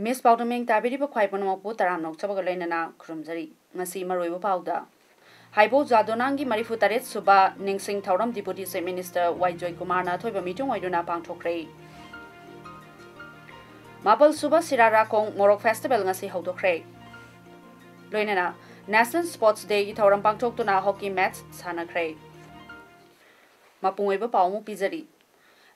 Miss Paodam tabiri ba khwai panamapu taram nok chabaga leinana khurumjari ngasi maroiba pauda Haibo Jadonangi Marifu Taret Suba Ningsing Thauram Deputy Chief Minister Joy Kumar na thoiba meeting oiduna pangthokre Mapal Suba Sirara Kong Morok Festival ngasi hawdokre Loinana National Sports Day Thauram pangthoktuna hockey match sanakre Mapungoiba paumu pizari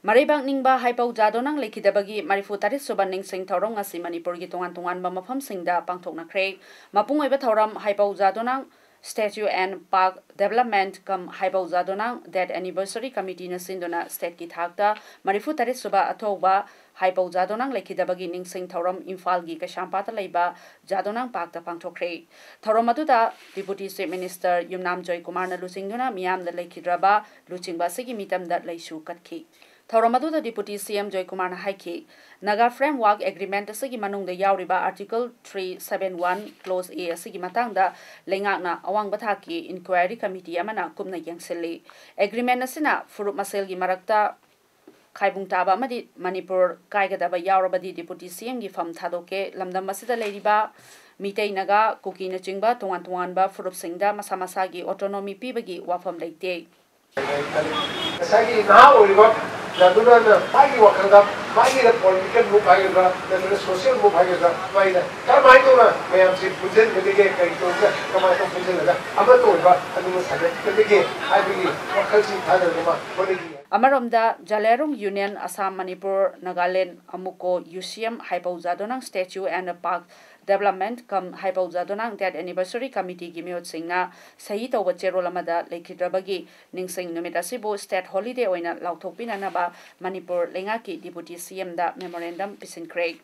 Maribang ningba Haipau Jadonang Lekidabagi Marifu Tarit Suba Ningsing Thauram ngasi Manipur gi tongan ba mafam singda pangthoknakre Mapungoiba Thauram Haipau Jadonang Statue and Park Development Kam Haibau Jadonang That Anniversary Committee na sindona state ki thakta Marifu Tarit Suba athoba Haibau Jadonang Lekidabagi Ningsing Thauram Imphal gi Kashampata leiba Jadonang Park ta pangthokre Thauram aduda Deputy Chief Minister Yumnam Joy Kumar na lusingduna miyam da lekidraba luchingba sigi mitam da leisu katki Thauramadu the Deputy CM Joy Kumar Haiki, Naga Framework Agreement Sigi Manung the Yauriba Article 371 Clause A Sigi Matanga, Lengakna, Awang Bataki, Inquiry Committee Amana Kumna Yangsili. Agreement Nasina, Furup Maselgi Marakta, Kaibung Taba Madi, Manipur, Kaigadaba Yaurabadi Deputy CM Gifam Tadoke, Lamda Masida Ladyba, Mitei Naga, Kuki Nachingba, Tuanba, Furup Singda, Masamasagi, Autonomy Pibagi, Wafam Lake. Jaduna na pagi wakanda pagi na political move haga na social move haga mai na kamai to na mayam si pujen kedige kai to ka kamai to pujen na ama to ba adu sa kedige ai bi wakal si thada ma bonegi Amaromda Jalerung Union Assam Manipur Nagaland Amuko UCM Haipau Jadonang Statue and Park Development Kam Haipau Jadonang That Anniversary Committee Gimiot Singna Sahi Tawba Cherolamada Lekidrabagi Ningsing Numit Asibu State Holiday Oina Lautopinanaba Manipur Lengaki Deputy CM da Memorandum Pisinkre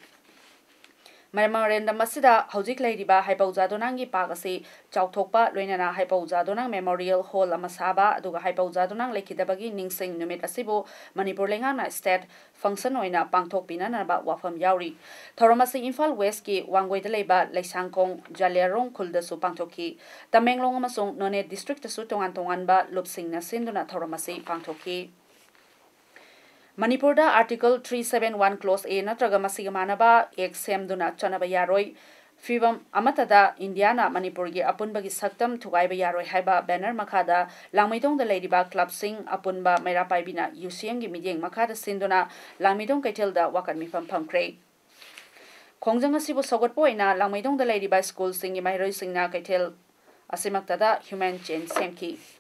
Memorandum Masida Hojik Ladiba Haipau Jadonangi Pagasi Chauthokpa Loinana Haipau Jadonang Memorial Hall Amasaba Duga Haipau Jadonang Lekidabagi Ningsing Numit Asibu Manipur Lengana State Function Oina Pangthokpina Naba Wafam Yauri Thoramasi Imphal West ki Wangoi de Leba Leisangkong Jalerong Kuldasu Pangthoki Tamenglong amasong None District su tongan ba Lupsing na sinduna Thoramasi Pangthoki Manipur da Article 371 Clause A natraga masigamanaba ek semduna chanaba yaroi Fibam amatada Indiana Manipur gi apunbagi saktam thugaiba yaroi haiba banner makada langmidong da ladiba club sing apunba mairapai bina UCM gi midyeng makada sinduna langmidong kaitel da wakan mifam phamkre khongjang asibu sogotpo ina langmidong da ladiba school sing gi mairoi singna kaitel asimaktada human chain semki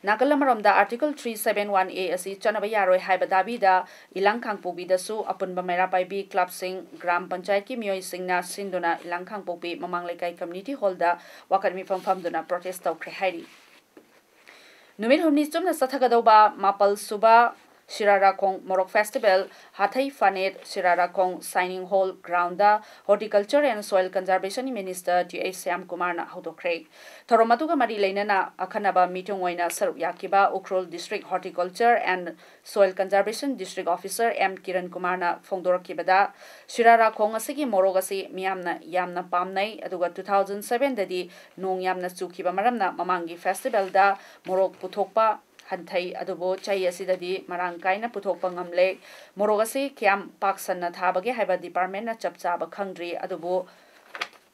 Nakalamaramda Article 371A asi chanaba yaroi haiba dabida Ilangkhangpobi dasu apunba mairapai bi club sing gram panchayat ki mioi singna sinduna Ilangkhangpobi mamanglaikai community hall da wakan mifam famduna protest tawkhre hairi Numit humni chumna sathagadauba Mapal Suba Shirarakong Morok Festival Hathai Fanet Shirarakong Signing Hall Ground da Horticulture and Soil Conservation Minister T.H. Syam Kumar na hawdokre Thoromatuga mari leinana akhanaba meeting oina sarup yakiba Ukhrul District Horticulture and Soil Conservation District Officer M Kiran Kumar na phongdorakibada Shirarakong asigi morok asi miyamna yamna pamnai aduga 2007 dadi nong yamna chukiba maramna mamangi festival da morok puthokpa Hantai adubo chai asidadi marangkaina puthokpa ngamle morogasi kiam paksanna thabage haiba department na chapchaba khangdri adubo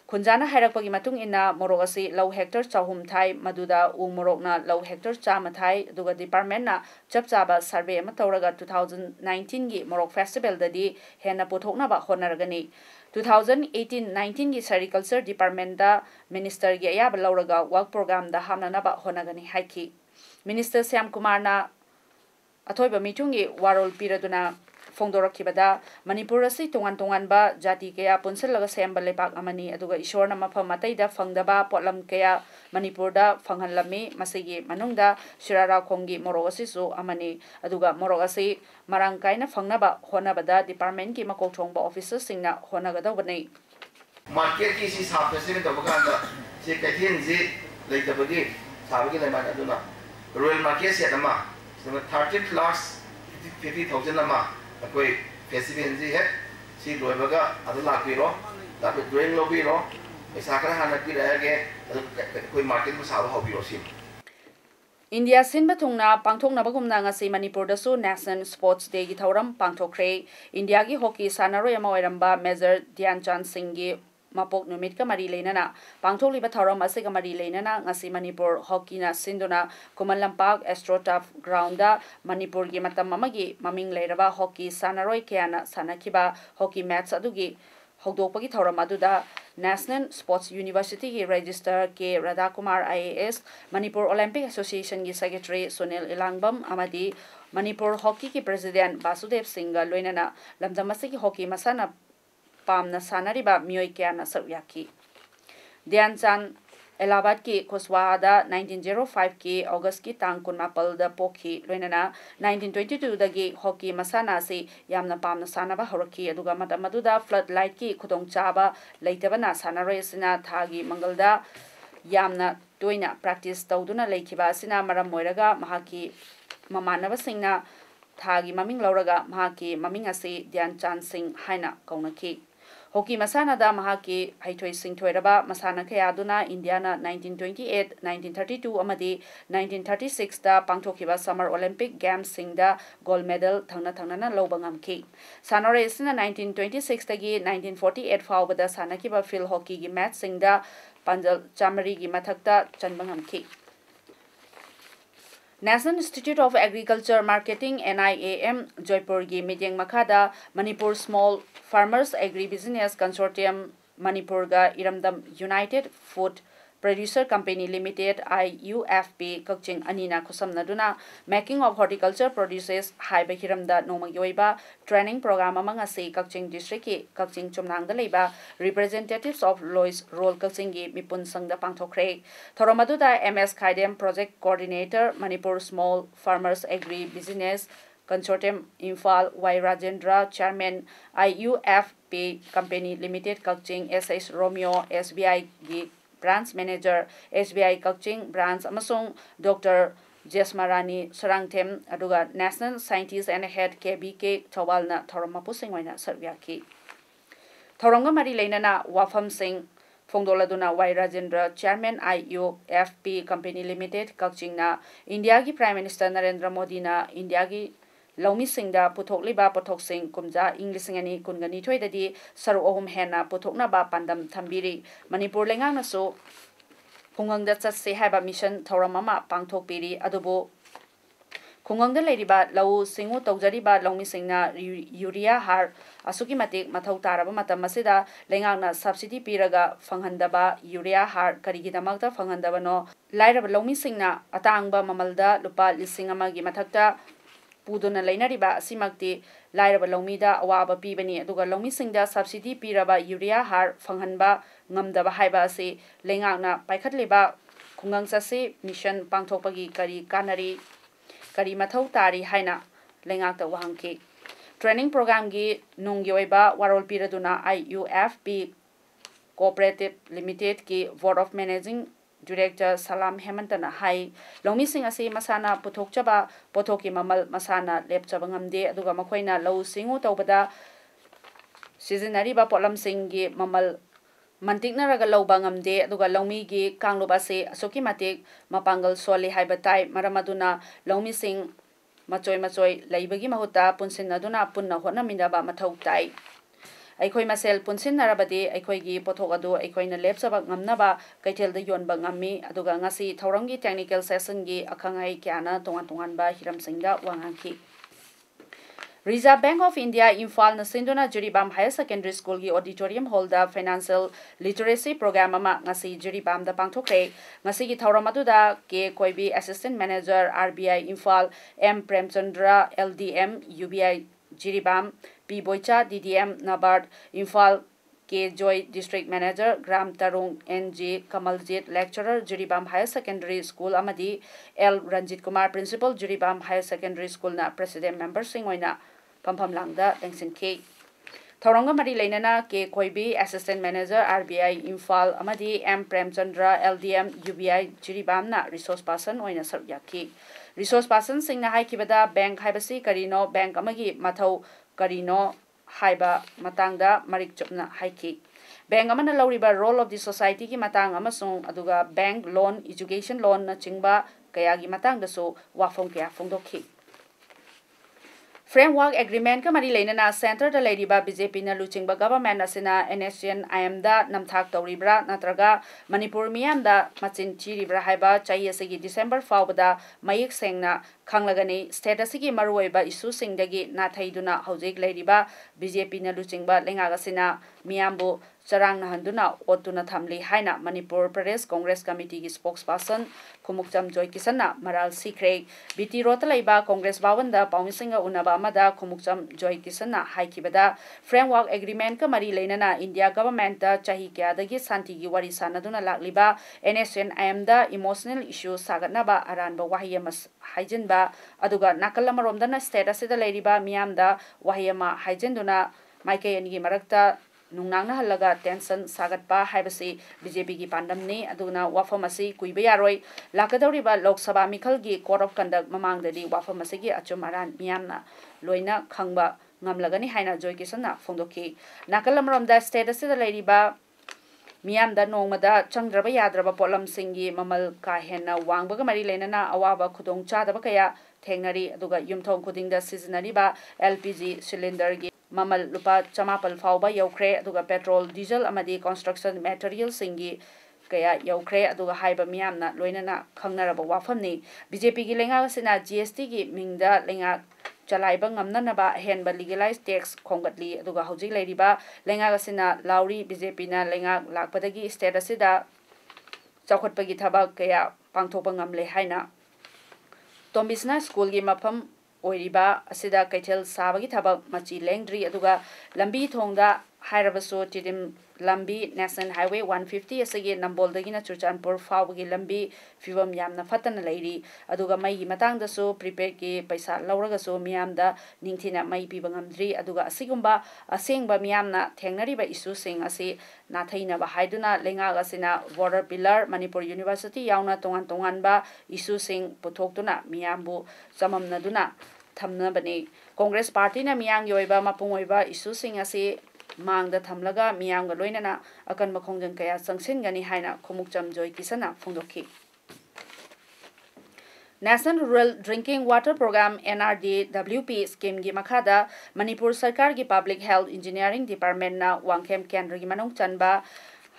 khunjana hairakpagi matung inna morogasi low hectare chahum thai maduda u morokna low hectare chama thai aduga department na chapchaba survey ama tawraga 2019 gi morok festival dadi hena puthokna ba honaragani 2018-19 gi agriculture department da minister gi ayaba lawraga work program da hamnana ba honagani haiki Minister Syam Kumar na athoiba mitungi warol piraduna phongdorakibada Manipur asi tongan ba jati kaya punsilaga semba lepak amani aduga ishorna mafam mataida phangdaba potlam kaya Manipur da phanghanlami masigi manungda Shirara khonggi morok asisu amani aduga morok asi marangkaina phangnaba honabada department ki makokthongba officers singna honagadawbani market ki si sab se to bakan da se kaithin ji leitabagi sabagi leman aduna royal market se ama 30 plus 50,000 ama koi festival ji he si loibaga adu lakiro da pe drawing lobiro pesa kara hana ki rage koi market mu sab hobiro si India sinba thungna pangthokna bagumna ngasi Manipur da su National Sports Day gi thauram pangthokre India gi hockey sanaroi ama oiramba Major Dhyanchand Singh gi mapok numit ka mari leinana pangthokli ba thauram ase ka mari leinana ngasi Manipur hockey na sinduna Kumal Lampak Astroturf ground da Manipur gi matam amagi maming leiraba hockey sanaroi kyana sanakiba hockey match adugi hogdokpagi thauram aduda National Sports University ki Register K Radhakumar IAS Manipur Olympic Association ki Secretary Sunil Ilangbam amadi Manipur Hockey ki President Basudev Singh ga loinana lamdamase ki hockey masana pamna sanariba myoi kyana sawyaki Dhyanchan Allahabad ki Kuswahada 1905 ki August ki tang kunmapal da pokhi loinana 1922 dagi hockey masana se yamna pamna sanaba horaki aduga madaduda floodlight ki khudong chaba leitabana sanaroi sina thagi mangalda yamna toina practice tawduna leikiba sina maram moiraga mahaki mamanaba singna thagi maming lauraga mahaki maming ase Dhyanchan Singh haina kaunaki Hockey masana da mahaki haithoi singthoiraba masana khayaduna Indiana 1928 1932 amadi 1936 da pangthokiba Summer Olympic Games singda gold medal thangna thangna loba ngamki sanore sina 1926 tagi 1948 fawbada sanakiba field hockey gi match singda panjal chamari gi mathakta chanba ngamki National Institute of Agriculture Marketing NIAM Jaipur gi meeting makhada Manipur Small Farmers Agri-Business Consortium Manipur ga Iramdam United Food Producer Company Limited IUFP Kakching Anina Kusamnaduna Making of Horticulture Produces Haiba Hiramda Nomayoiba Training Program among ase Kakching District ki Kakching Chumnang da leiba Representatives of Lois Role Kakching gi Mipun Sangda Pangthokre Thoromaduda MS Khaidem Project Coordinator Manipur Small Farmers Agri-Business Consortium Infal Y Rajendra Chairman IUFP Company Limited Kakching SS Romeo SBI gi Branch Manager SBI Kakching Branch amasung Dr. Jesmarani Sarangthem aduga National Scientist and Head KBK Chawalna Thoromapu Singwaina Sarvyaki Thoranga Mari Leinana Wafam Singh Fongdoladuna Y Rajendra Chairman IUFP Company Limited Kakching na India gi Prime Minister Narendra Modi na India gi Laumi Singda Puthokliba Pothok Sing Kumja English Ngani Kungani Toidadi Saru Ohum Hena Puthokna ba Pandam Thambiri Manipur Lengang na so Khungangda Chatse Haiba Mission Thoramama Pangthok Piri Adubo Khungangda Leriba Lau Singu Tawjariba Laumi Singna Urea Har Asuki Matik Mathau Taraba Matam Masida Lengang na subsidy piraga Fanghandaba Urea Har Karigidamakta Fanghandaba no Lairaba Laumi Singna Atangba Mamalda Lupa Lisingama gi Mathakta Puduna Lainariba Simakti Lairaba Lomida Awaba Pibani Aduga Lomi Singda subsidy Piraba Urea Har Fanghanba Ngamdaba Haiba Se Lengangna Paikhatleba Kungang Sase Mission Pangthokpagi Kari Kanari Kari Mathau Tari Haina Lengakta Wahangki Training Program gi Nungyoiba Warol Piraduna IUFP Cooperative Limited ki Board of Managing Director Salam Hemantana Hai Lomi Sing ase masana puthokchaba pothoki mamal masana lepchaba ngamde aduga makhoina lau singu tawbada seasonary ba potlam singi mamal mantikna raga lauba ngamde aduga lomi gi kangloba se asoki matik mapangal soli haibatai maramaduna lomi sing machoi laibagi mahuta punsinaduna punna hona mindaba mathau tai Aikoi masel punsin narabadi aikoi gi pothok adu aikoi na lepsaba ngamnaba kaitel da yonba ngammi aduga ngasi thaurangi technical session gi akhangai kyana tongan ba hiram singda wangangki Reserve Bank of India Imphal na Sindona Jiribam Higher Secondary School gi auditorium hall da financial literacy program ama ngasi Jiribam da pangthokre ngasi gi thauramadu da ke koibi assistant manager RBI Imphal M Premchandra LDM UBI Jiribam P. Boicha, DDM, Nabard, Imphal, K. Joy, District Manager, Gram Tarung, N.J. Kamaljit, Lecturer, Jiribam Higher Secondary School, Amadi, L. Ranjit Kumar, Principal, Jiribam Higher Secondary School, na President Member Singwaina, Pampam Langda, Lengsin K. Thoranga Mari Lenana K Koibi, Assistant Manager, RBI, Infal, Amadi, M. Premchandra, LDM, UBI, Jiribamna, Resource Person, Oina Saryaki. Resource Person Singna Haikibada, Bank Hibasi, Karino, Bank Amagi, Matau, Karino, Haiba, Matanga, Marik Chopna, Haiki. Bank Amana Lauriba, role of the society ki Matang Amasung, Aduga, bank loan, education loan, Chingba, Kayagi Matang, the so, Wafong Kaya Fondoki. Framework Agreement ka mari leinana Center da leiriba BJP na luchingba government asina NSN IM da namthak tawribra natraga Manipur miyam da machin chiribra haiba chai asigi December fawbada mayik sengna khanglagani state asigi maruoiba issue singdagi na thaiduna hojik leiriba BJP na luchingba lenga asina miyambu charang na handuna otuna thamli haina Manipur Pradesh Congress Committee ki spokesperson Kumukcham Joy Kisana Maral Sikre BT Rota leiba Congress bawanda Paumisinga unaba amada Kumukcham Joy Kisana haikibada framework agreement ka mari leinana India government da chahi kya dagi santi gi wari sanaduna lakliba NSN IM da emotional issue sagatnaba aranba wahiyamas haijinba aduga nakalamarom state asida leiriba miyamda wahiyama haijinduna maike yangi marakta Nungnangna halaga tension sagatpa haibasi BJP ki pandamni aduna wafamasi kuiba yaroi lakadoriba Lok Sabha Mikhal gi Code of Conduct mamangdadi wafamasi gi achumaran miyamna loina khangba ngamlagani haina Joy Kisana phongdoki nakalamromda state asida leiriba miyamda nongmada changdraba yadraba polam singi mamal ka henna wangbaga mari lenana awaba khudong chadaba kaya thengnari aduga yumthong khudingda sizinariba LPG cylinder gi Mamal lupa chamapal fauba yaukre aduga petrol diesel amadi construction material singi kaya yaukre aduga haiba miyamna loinana khangnaraba wafamni BJP gi lenga sina GST gi mingda lenga chalaiba ngamnanaba henba legalized tax khongatli aduga hojik leiriba lenga sina lauri BJP na lenga lakpadagi state asida chawkhatpagi thabak kaya pangthokpa ngamle haina Tombisna school gi mafam Oiriba asida kaitel sabagi thabak machi lengdri aduga lambi thongda hairabaso tidim lambi National Highway 150 asigi namboldagina Churchanpur fawgi lambi fivam yamna fatana leiri aduga mai matang daso prepare ki paisa lauragaso miyamda ningthina mai pibangamdri aduga asigumba asengba miyamna thengnariba issue sing asi nathaina ba haiduna lenga asina water pillar Manipur University yauna tongan ba issue sing puthokduna miyambu samamnaduna thamnabani Congress Party na miyang yoiba mapungoiba issue sing asi Mangda Thamlaga, Mianga Loinana, Akan Makongan Kaya Sangsin Gani Haina, Kumukcham Joy Kisana, Fundoki. National Rural Drinking Water Program NRDWP scheme gi makada Manipur Sarkar gi Public Health Engineering Department na Wangkem Kendra gi Manung Chanba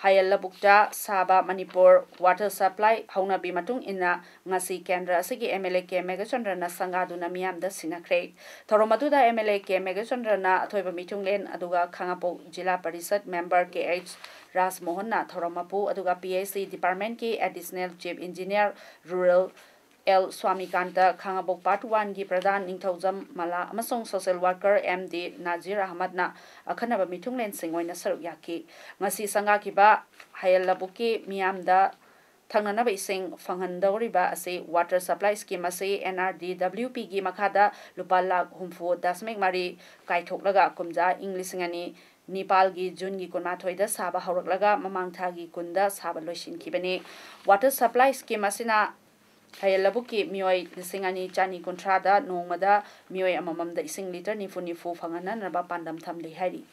Hayalla Bukta Saba Manipur Water Supply Hauna Bimatung Inna Ngasi Kendra Sigi MLA K Megachandra na Sangaduna Miam da Sinakre. Toromaduda MLA K Megachandra na Atoiba Mitung Len Aduga Kangapo Jila Parisat Member KH Ras Mohana Toromapu Aduga PAC Department ki Additional Chief Engineer Rural L. Swamikanta Kangabok Part 1 gi Pradhan Ningthaujam Mala Amasong Social Worker MD Nazir Ahmad na Akhanaba Mitunglen Singwaina Sarukyaki Ngasi Sangakiba Hayalabuki Miamda Thangnanaba Ising Fanghandawriba ase Water Supply Scheme ase NRDWP gi Makada Lupala Humfu Dasmek Mari Kaithoklaga Kumja Inglisingani Nepal gi June gi Kunmathoida Saba Hawraklaga Mamangtha gi Kunda Saba Loishin Kibani Water Supply Scheme asina Hayalabuki Mioi Lisingani Chani Contrada Nongmada Mioi Amamamda Ising Liter Nifu Fangana Naba Pandam Thamli Hari.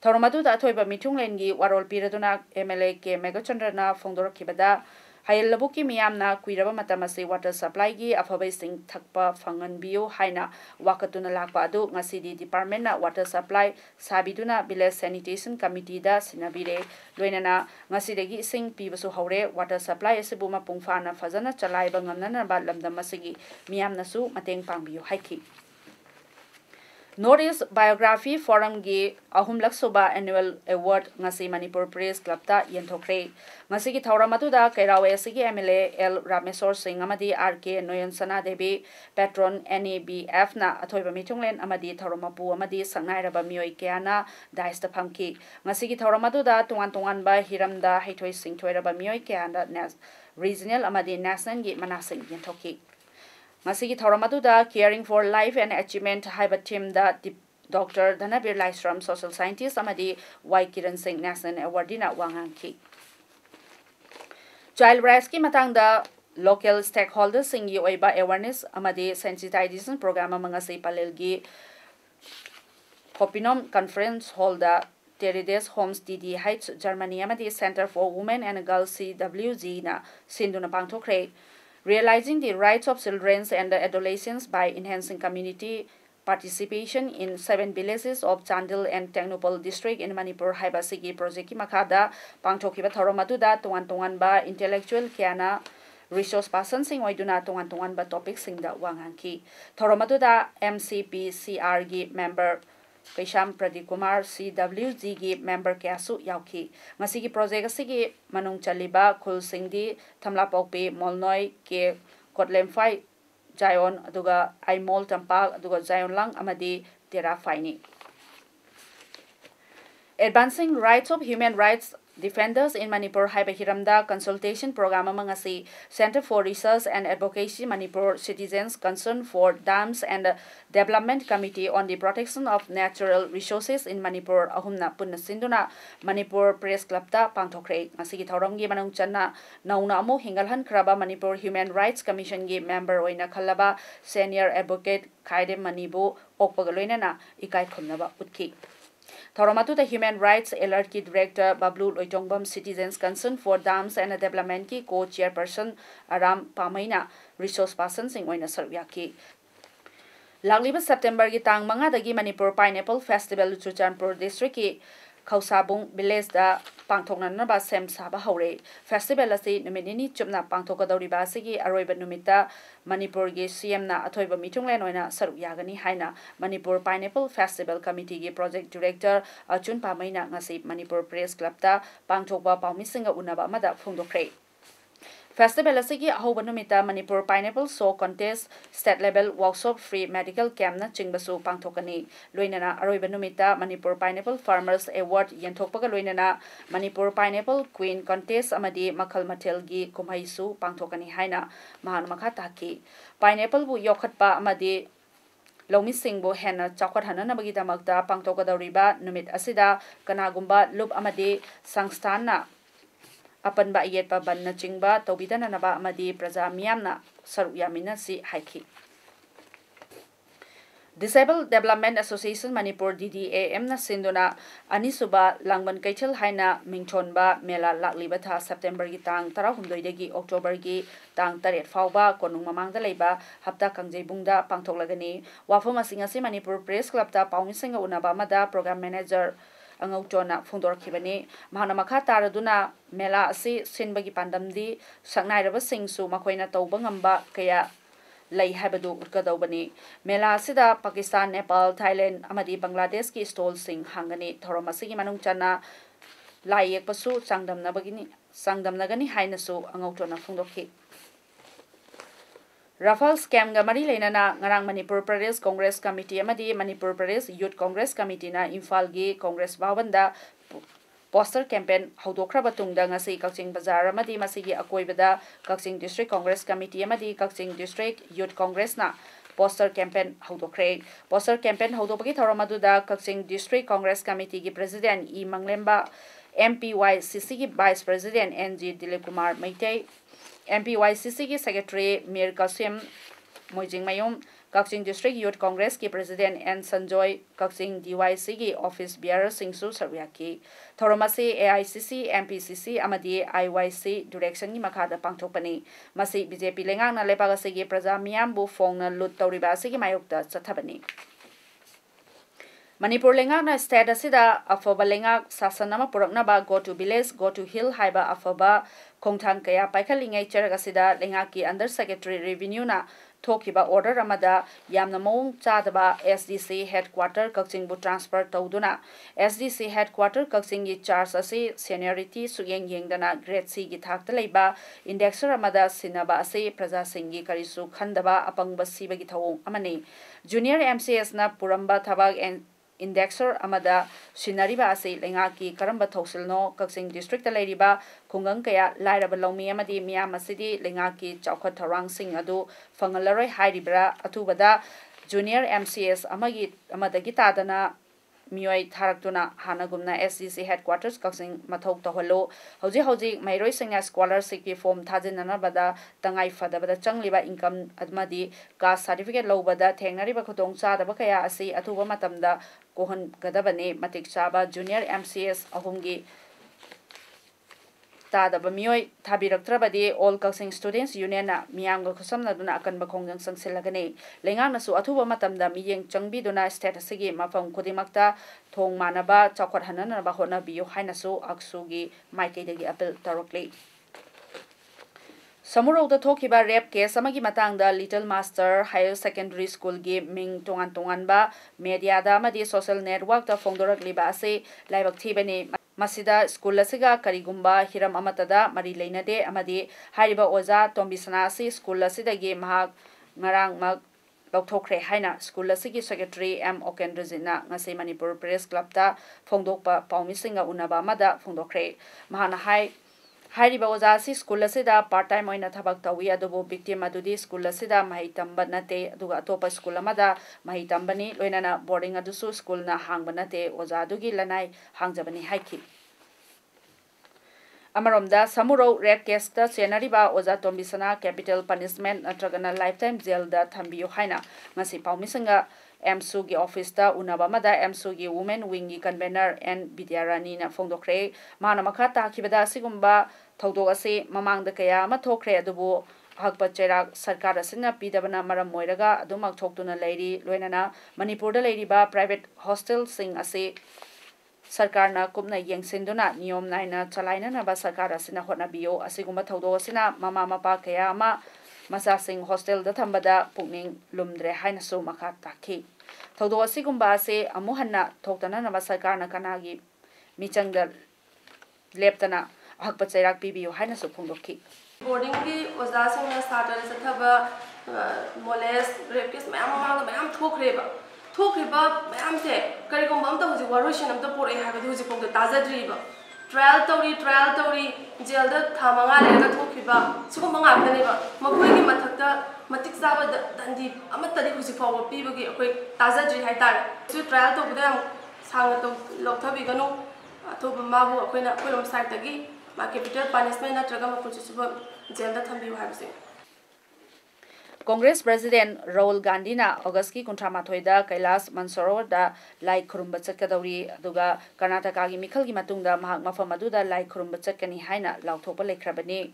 Tauramadu da Toiba Mitunglengi Warol Piraduna MLA K Megachandra Fondor Kibada Hayalabuki Miamna Kuiraba Matamasi Water Supply gi Afaba Sing Thakpa Fangan Bio Haina Wakatuna Lakpadu Ngasidi Department na Water Supply Sabiduna Village Sanitation Committee da Sinabire Loinana Ngasidegi Sing Pibasu Haure Water Supply Asibuma Pungfana Fazana Chalaiba Ngamnana Badlamda Masigi Miamnasu Mateng Pangbiu Haiki Northeast Biography Forum gi Ahumlak Soba Annual Award Ngasi Manipur Press Club ta Yenthokre Ngasi gi Thauramatuda Kairawe Sigi MLA L Ramesor Singh amadi RK Noyan Sana Devi Patron NABF na Athoiba Mitunglen amadi Thauramapu amadi Sangnairaba Mioi Kiana Daista Phamki Ngasi gi Thauramatuda Tungan ba Hiramda Haithoi Singh Thoiraba Mioi Kiana Regional amadi National gi Manasing Yenthoki Masigi Thauramatuda Caring for Life and Achievement Haiba Team da Dr. Dhanabir Laisram Social Scientist amadi Y Kiran Singh National Award dina wangangki. Child rights ki matangda local stakeholders sing yu oiba awareness amadi sensitization program amangasi palelgi Hopinom Conference Hall da Terides Homes DD Heights Germany amadi Center for Women and Girls CWG na sinduna pangthokre. Realizing the rights of children and adolescents by enhancing community participation in 7 villages of Chandil and Tengnoupal district in Manipur haiba sigi project ki makada pangthokiba thorom aduda tongan ba intellectual kiana resource person sing oiduna tongan ba topic sing da wangangki thorom aduda MCPCR gi member Kaisham Pradeep Kumar CWG gi member kyasu yauki ngasigi project asigi manung chaliba khul singdi thamlapokpi molnoi ke kotlemfai Zion aduga Aimol Tampak aduga Zion lang amadi Tera Faini. Advancing rights of human rights defenders in Manipur haiba hiramda consultation program amangasi Center for Research and Advocacy Manipur Citizens Concern for Dams and Development Committee on the Protection of Natural Resources in Manipur ahumna punna sinduna Manipur Press Club ta pangthokre ngasigi thoromgi manung channa nauna amu hingalhan kraba Manipur Human Rights Commission gi member oina khallaba senior advocate Khaidem Manibu okpagaloinana ikai khumnaba utki Thoramatu the Human Rights Alert ki Director Bablu Loitongbam Citizens Concern for Dams and Development ki co-chairperson Aram Pamaina resource person sing oina sarvyaki Lagliba September ki tang manga dagi Manipur Pineapple Festival Chuchanpur District ki Khausabung village da pangthokna ba sem saba hore festival asi numinini chupna pangthokadori ba sigi aroiba numita Manipur gi CM na athoiba mitunglen oina saru yagani haina Manipur Pineapple Festival Committee gi project director Achun Pamaina ngasi Manipur Press Club ta pangthokba pawmisinga unaba amada phungdokre Festival asigi ahoba numita Manipur Pineapple Show Contest State Level Workshop Free Medical Camp na chingbasu pangthokani loinana aroiba numita Manipur Pineapple Farmers Award yenthokpaga loinana Manipur Pineapple Queen Contest amadi makhal mathel gi kumhaisu pangthokani haina mahan makha taki Pineapple bu yokhatpa amadi Lomi Singbo Hena Chakwat Hananabagi damakta pangthokadoriba numit asida kanagumba lup amadi sangstana Apan ba iyet pa ban na chingba tawbidan na ba amadi praja miyam na saru yamina si haiki. Disabled Development Association Manipur DDAM na sinduna anisuba langban kaichel haina mingchon ba mela lakliba tha September gi tang 16 dagi October gi tang 8 fawba konung mamangda leiba hapta kangjebungda pangthoklagani wafam asingasi Manipur Press Club ta pawmisinga unaba mada program manager Angauchona Fundor Kibani, Mahanamaka Taraduna, Mela Si, Sinbagi Pandamdi, Saknairaba Singsu, Makoina Tobangamba, Kaya Lay Habadu Urkadobani, Mela Sida, Pakistan, Nepal, Thailand, Amadi Bangladesh ki stall sing Hangani, Thoromasi Manungchana, Lai Pasu, Sangdam Nabagini, Sangdam Nagani Hainasu, Angauchona Fundoki. Rafale scam ga mari leinana ngarang Manipur Pradesh Congress Committee amadi Manipur Pradesh Youth Congress Committee na Imphal gi Congress Bhavanda poster campaign haudokra batungda ngasi Kaching Bazar amadi masigi akoibada Kaching District Congress Committee amadi Kaching District Youth Congress na poster campaign haudokre poster campaign haudopagi thoramaduda Kaching District Congress Committee gi President E Manglemba MPYCC gi Vice President NG Dilip Kumar Maitei MPYCC ki Secretary Mir Kasim Mojing Mayum Kaching District Youth Congress ki President N Sanjoy Kaching DYC ki Office Bearer Singsu Sarwyaki Thoromasi AICC MPCC amadi IYC direction ni makada pangthokpani masi BJP lengang na lepagasi ki praja miyam bu phone na lut tawriba si ki mayokta chathabani Manipur lenga na state asida afoba lenga sasanama purakna ba go to village go to hill haiba afoba kongthang kaya paikhalingai charagasida lenga ki under secretary revenue na thokiba order amada yamna mong chadaba SDC headquarter Kaching bu transfer tawduna SDC headquarter Kaching gi charge asi seniority suyeng yengdana grade C gi thakta leiba indexer amada sinaba asi praja singi karisu khandaba apangba siba gi thawong amani junior MCS na puramba thabak indexer amada sinariba ase lenga ki karamba thosilno Kaching district ta leiriba khungang kaya lairaba lomi amadi miyam asidi lenga ki chawkhat tharang sing adu fangalaroi hairibra atubada junior MCS amadagi tadana mioi tharaktuna hanagumna SGC headquarters kaksing mathok toholo hoji mairoi singna scholarship ki form thajinana bada tangai fadabada changliba income admadi caste certificate lobada thengnariba khotong chadaba kaya asi athuba matamda kohon gadabane matik chaba junior MCS ahumgi tadaba mioi thabiraktrabadi all Kaksing students union na miyamga khusamnaduna akanba khongjang sangsilagani lengang nasu athuba matamda miyeng changbiduna state asigi mafam khodimakta thong manaba chakhot hananaba hona biyo hainasu aksugi maikeidagi appeal tarokli Samurauda thokiba rape case amagi matangda Little Master Higher Secondary School gi ming tongan ba media da amadi social network ta phongdorakliba ase laibak thibani Masida school asiga karigumba hiram amatada mari leinade amadi hariba oza tombisana asi school asidagi mahak ngarang mag lauthokre haina school asigi secretary M Okendrezina ngasi Manipur Press Club ta phongdokpa paumisinga unaba amada phongdokre mahana hariba oza asi school asida part time oina thabak tawi adubu victim adudi school asida mahi tamba nate aduga atopa school amada mahi tambani loinana boarding adusu school na hangba nate oza adugi lanai hangjabani haiki Amaromda Samuro rape case ta senariba oza tombisana capital punishment natragana lifetime jail da thambiyo haina ngasi paumisinga MSU gi office ta unaba mada MSU gi women wing gi convener and Bidyarani na phongdokre mana makha ta khibada sigumba thodok ase mamangda kaya ma thokre adubu hakpa cherak sarkar asina pidabana maram moiraga adumak thoktuna leiri loinana Manipur da leiriba private hostel sing ase Sarkarna kumna yengsinduna niyom naina chalaina na ba sarkar asina hotnabiyo asigumba thodok asina mama mapa kaya ama masa sing hostel da thambada pukning lumdre haina so makha takhi thodok asigumba ase amuhanna thoktana na ba sarkarna kanagi michangda leptana hakpa chairak pibiyo haina so phongdokhi boarding ki oza sing na starter sathaba molest rape case mayam thokreba Thokriba mayamse karigumba amta huji waroshin amta pore habadi huji pongda tazadriba trial tori jail da thamanga lega thokriba sigumba ngakdaniba makoi gi mathakta matik saba dandi amata di huji fawa pibagi akoi tazadri haitar su trial to budam sanga to lokthabi ganu athoba mabu akoina koirom side tagi ma capital punishment na traga ma kuchu suba jail da thambi habse Congress President Rahul Gandhi na August ki kuntramathoida Kailas Mansarovar da lai khurumba chatkadauri aduga Karnataka gi mikhal gi matungda mahak mafam aduda lai khurumba chatkani haina lauthopa lekhrabani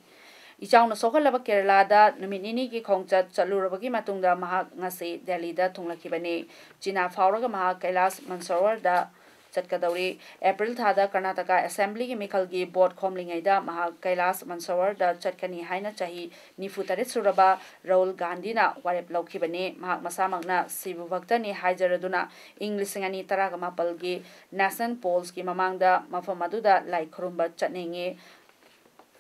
ichauna sohalaba Kerala da numinini gi khongchat chalurabagi matungda mahak ngasi Delhi da thunglakibani China fauraga mahak Kailas Mansarovar da chatkadauri April thada Karnataka Assembly gi mikhal gi board khomlingaida mahak Kailas Mansarovar da chatkani haina chahi nifutaret suraba Rahul Gandhi na warep laukibani mahak masamakna sibu bhaktani haijaraduna Englishingani taraga mapal gi National Polls gi mamangda mafam aduda lai khurumba chatningi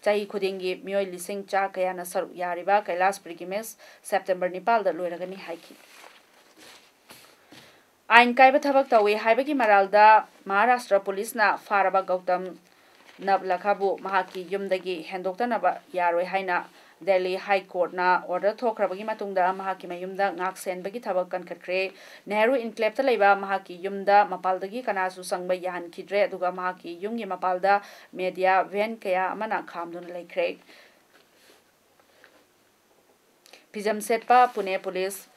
chahi khudingi mioi lising cha kaya na saru yariba Kailas pilgrimage September 9 da loiragani haiki Ain kaiba thabak tawi haibagi maralda Maharashtra police na faraba Gautam Nablakhabu mahaki yumdagi hendoktanaba yaroi haina Delhi High Court na order thokrabagi matungda mahaki mayumda ngak senbagi thabak kankhatkre Nehru enclave ta leiba mahaki yumda mapaldagi kanasu sangba yahan khidre aduga mahaki yumgi mapalda media van kaya amana khamduna leikre Pijam setpa Pune police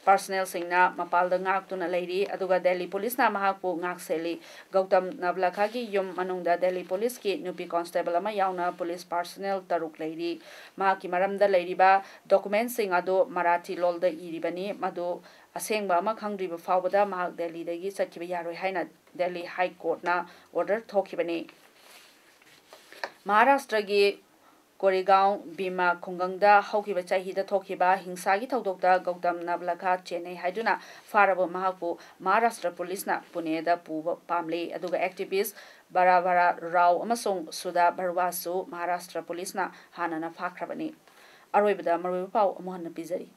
personnel singna mapalda ngak tuna leiri aduga Delhi police na mahakpu ngak seli Gautam Nablakha gi yum manungda Delhi police ki nupi constable ama yauna police personnel taruk leiri mahaki maramda leiriba documents sing ado Marathi lolda iribani madu asengba ama khangriba fawbada mahak Delhi dagi chakhiba yaroi haina Delhi High Court na order thokibani Maharashtra gi Koregaon Bima Khungangda Haukiba Chahida Thokiba Hingsagi Thodokda Gautam Nablakha Chennai Haiduna Farabo Mahapu Maharashtra Police na Pune da Puba Pamle aduga activist Baravara Rao amasong Sudha Barwasu Maharashtra Police na Hanana Fakrabani Aroibada Maru Pau Amohana Pizari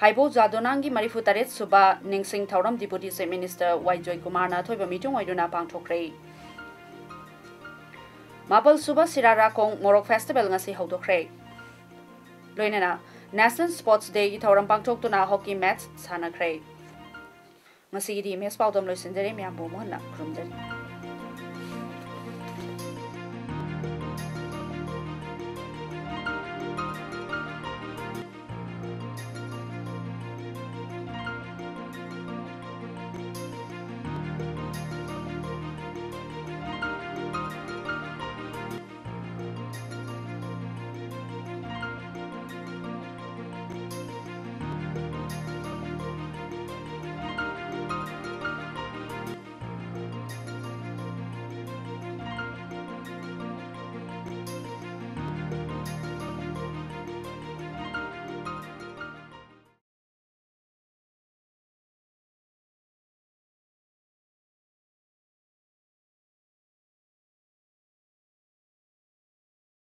Haibo Jadonangi Marifu Taret Suba Ningsing Thauram Deputy Chief Minister Waijoy Kumar na Thoiba Meeting Waiduna Pangthokre Mapal Suba Sirara Kong Morok Festival ngasi hodokre Loinana National Sports Day ithauram pangthoktuna hockey match sanakhrei. Ngasi di mes paudam loisinjare myambu mohna khurumjari.